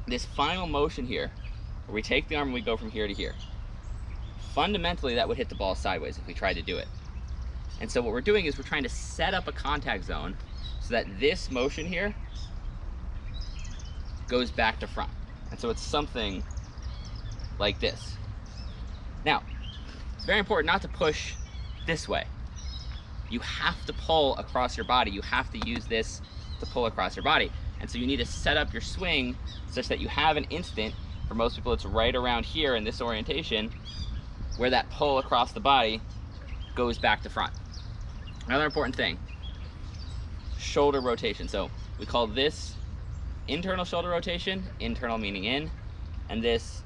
this final motion here, where we take the arm and we go from here to here, fundamentally that would hit the ball sideways if we tried to do it. And so what we're doing is we're trying to set up a contact zone so that this motion here goes back to front. And so it's something like this. Now, it's very important not to push this way. You have to pull across your body. You have to use this to pull across your body. And so you need to set up your swing such that you have an instant, for most people it's right around here in this orientation, where that pull across the body goes back to front. Another important thing, shoulder rotation. So we call this internal shoulder rotation, internal meaning in, and this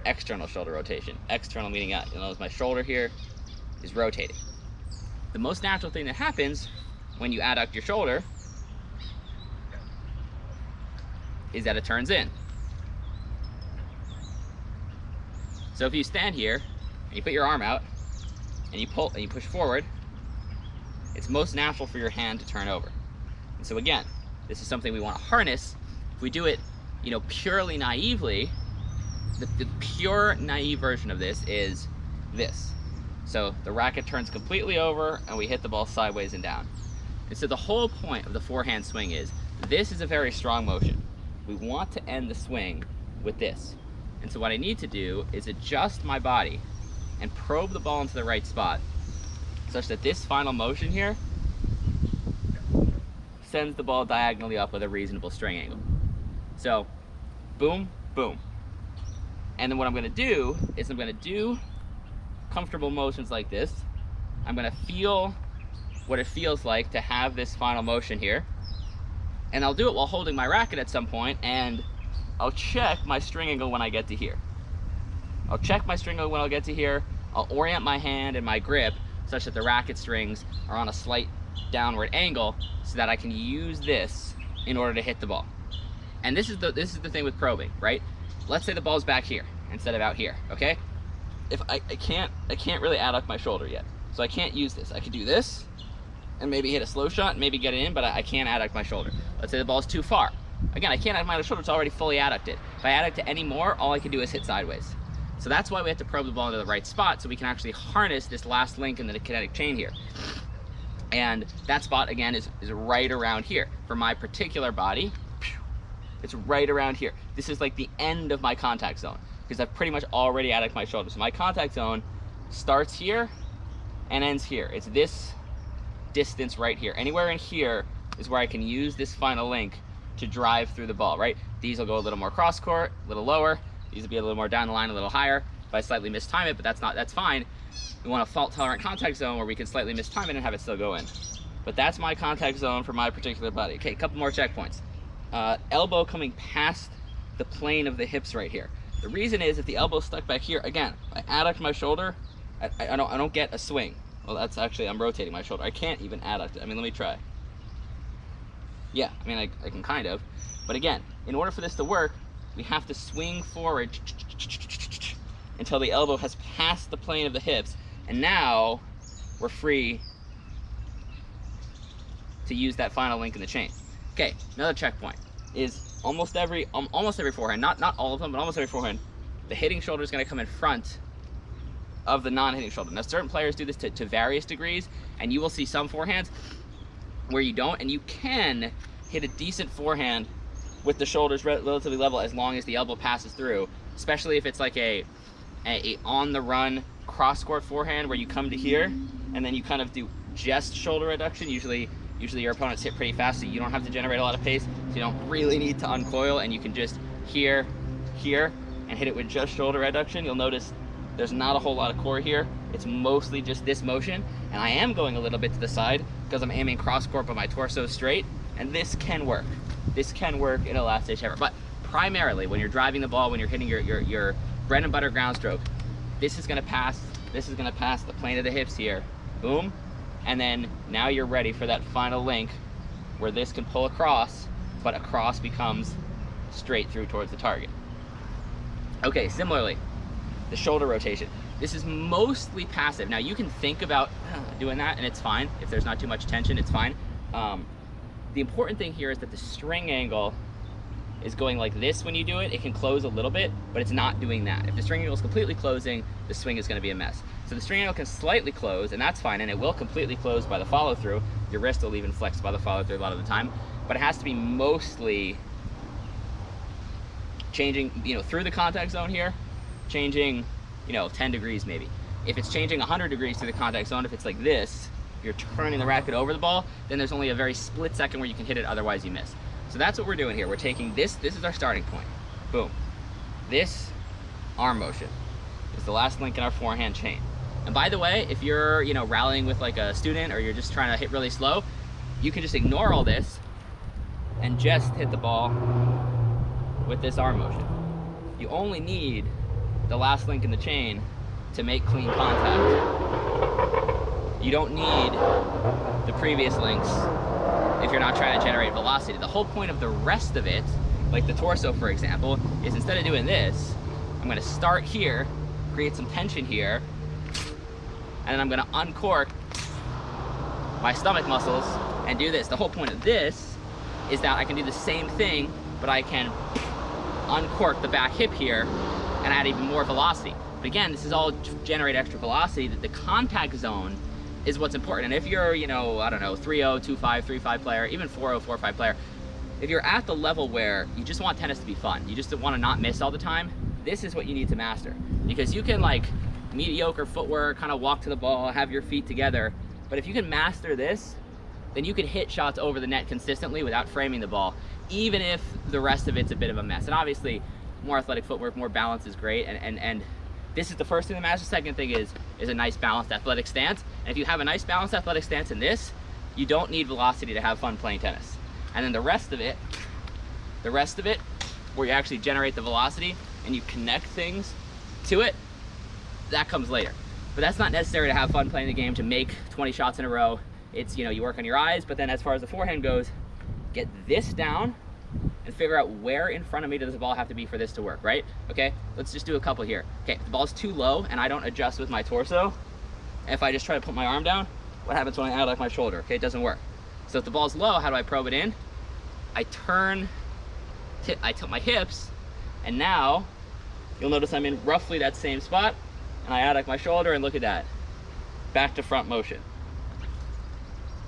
external shoulder rotation, external meaning out. You'll notice my shoulder here is rotating. The most natural thing that happens when you adduct your shoulder is that it turns in. So if you stand here and you put your arm out and you pull and you push forward, it's most natural for your hand to turn over. And so again, this is something we want to harness. If we do it, purely naively, the pure naive version of this is this. So the racket turns completely over and we hit the ball sideways and down. And so the whole point of the forehand swing is, this is a very strong motion. We want to end the swing with this. And so what I need to do is adjust my body and probe the ball into the right spot, such that this final motion here sends the ball diagonally up with a reasonable string angle. So, boom, boom. And then what I'm gonna do is I'm gonna do comfortable motions like this. I'm gonna feel what it feels like to have this final motion here. And I'll do it while holding my racket at some point, and I'll check my string angle when I get to here. I'll check my string angle when I'll get to here. I'll orient my hand and my grip such that the racket strings are on a slight downward angle so that I can use this in order to hit the ball. And this is the thing with probing, right? Let's say the ball's back here instead of out here, okay? If I can't really adduct my shoulder yet, so I can't use this. I could do this and maybe hit a slow shot and maybe get it in, but I can't adduct my shoulder. Let's say the ball's too far. Again, I can't adduct my shoulder, it's already fully adducted. If I adduct it any more, all I can do is hit sideways. So that's why we have to probe the ball into the right spot so we can actually harness this last link in the kinetic chain here. And that spot, again, is right around here. For my particular body, it's right around here. This is like the end of my contact zone because I've pretty much already adducted my shoulder. So my contact zone starts here and ends here. It's this distance right here. Anywhere in here is where I can use this final link to drive through the ball, right? These will go a little more cross court, a little lower. These will be a little more down the line, a little higher. If I slightly mistime it, but that's fine. We want a fault tolerant contact zone where we can slightly mistime it and have it still go in. But that's my contact zone for my particular body. Okay, a couple more checkpoints. Elbow coming past the plane of the hips right here. The reason is if the elbow's stuck back here, again, I adduct my shoulder, I don't get a swing. Well, that's actually, I'm rotating my shoulder. I can't even adduct it. I mean, let me try. Yeah, I mean, I can kind of. But again, in order for this to work, we have to swing forward until the elbow has passed the plane of the hips, and now we're free to use that final link in the chain. Okay, another checkpoint is almost every forehand, not all of them, but almost every forehand, the hitting shoulder is going to come in front of the non-hitting shoulder. Now, certain players do this to various degrees, and you will see some forehands where you don't, and you can hit a decent forehand with the shoulders relatively level as long as the elbow passes through, especially if it's like a on-the-run cross-court forehand where you come to here and then you kind of do just shoulder adduction. Usually your opponents hit pretty fast, so you don't have to generate a lot of pace, so you don't really need to uncoil, and you can just here, and hit it with just shoulder adduction. You'll notice there's not a whole lot of core here. It's mostly just this motion, and I am going a little bit to the side because I'm aiming cross-court but my torso straight, and this can work. This can work in a last stage ever. But primarily, when you're driving the ball, when you're hitting your bread and butter ground stroke, this is gonna pass the plane of the hips here, boom, and then now you're ready for that final link where this can pull across, but across becomes straight through towards the target. Okay, similarly, the shoulder rotation. This is mostly passive. Now you can think about doing that and it's fine. If there's not too much tension, it's fine. The important thing here is that the string angle is going like this when you do it. It can close a little bit, but it's not doing that. If the string angle is completely closing, the swing is going to be a mess. So the string angle can slightly close, and that's fine, and it will completely close by the follow through. Your wrist will even flex by the follow through a lot of the time, but it has to be mostly changing, you know, through the contact zone here, changing, you know, 10 degrees maybe. If it's changing 100 degrees through the contact zone, if it's like this, you're turning the racket over the ball, then there's only a very split second where you can hit it, otherwise you miss. So that's what we're doing here. We're taking this is our starting point. Boom. This arm motion is the last link in our forehand chain. And by the way, if you're, you know, rallying with like a student, or you're just trying to hit really slow, you can just ignore all this and just hit the ball with this arm motion. You only need the last link in the chain to make clean contact. You don't need the previous links if you're not trying to generate velocity. The whole point of the rest of it, like the torso for example, is instead of doing this, I'm gonna start here, create some tension here, and then I'm gonna uncork my stomach muscles and do this. The whole point of this is that I can do the same thing, but I can uncork the back hip here and add even more velocity. But again, this is all to generate extra velocity. That the contact zone is what's important. And if you're, you know, I don't know, 3-0, 2-5, 3-5 player, even 4-0, 4-5 player, if you're at the level where you just want tennis to be fun, you just want to not miss all the time, this is what you need to master. Because you can like mediocre footwork, kind of walk to the ball, have your feet together, but if you can master this, then you can hit shots over the net consistently without framing the ball, even if the rest of it's a bit of a mess. And obviously, more athletic footwork, more balance is great, and this is the first thing to master. The second thing is a nice balanced athletic stance. And if you have a nice balanced athletic stance in this, you don't need velocity to have fun playing tennis. And then the rest of it, where you actually generate the velocity and you connect things to it, that comes later. But that's not necessary to have fun playing the game, to make 20 shots in a row. It's, you know, you work on your eyes, but then as far as the forehand goes, get this down and figure out where in front of me does the ball have to be for this to work, right? Okay, let's just do a couple here. Okay, if the ball's too low and I don't adjust with my torso, if I just try to put my arm down, what happens when I adduct my shoulder? Okay, it doesn't work. So if the ball's low, how do I probe it in? I tilt my hips, and now you'll notice I'm in roughly that same spot, and I adduct my shoulder, and look at that. Back to front motion.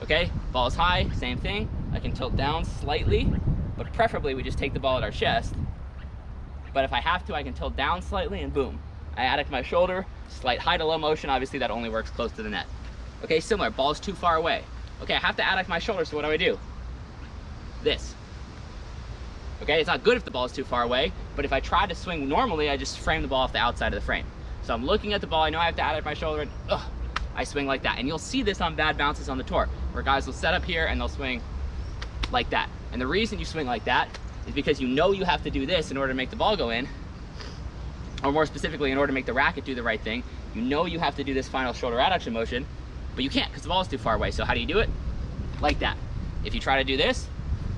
Okay, ball is high, same thing. I can tilt down slightly, but preferably we just take the ball at our chest. But if I have to, I can tilt down slightly and boom. I adduct my shoulder, slight high to low motion, obviously that only works close to the net. Okay, similar, ball's too far away. Okay, I have to adduct my shoulder, so what do? This. Okay, it's not good if the ball is too far away, but if I try to swing normally, I just frame the ball off the outside of the frame. So I'm looking at the ball, I know I have to adduct my shoulder, and I swing like that. And you'll see this on bad bounces on the tour, where guys will set up here and they'll swing like that. And the reason you swing like that is because you know you have to do this in order to make the ball go in, or more specifically, in order to make the racket do the right thing. You know you have to do this final shoulder adduction motion, but you can't because the ball is too far away. So how do you do it? Like that. If you try to do this,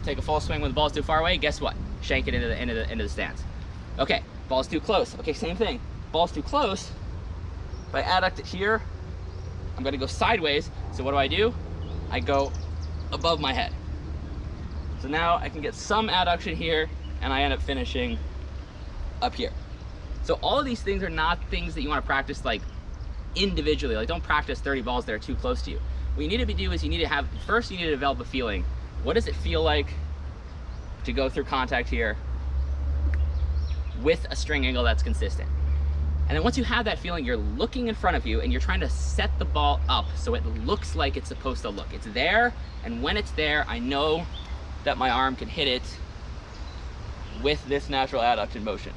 take a full swing when the ball's too far away, guess what? Shank it into the stance. Okay, ball's too close. Okay, same thing. Ball's too close. If I adduct it here, I'm gonna go sideways. So what do? I go above my head. So now I can get some adduction here, and I end up finishing up here. So all of these things are not things that you want to practice like individually. Like, don't practice 30 balls that are too close to you. What you need to do is you need to develop a feeling. What does it feel like to go through contact here with a string angle that's consistent? And then once you have that feeling, you're looking in front of you and you're trying to set the ball up so it looks like it's supposed to look. It's there, and when it's there, I know that my arm can hit it with this natural adduction motion.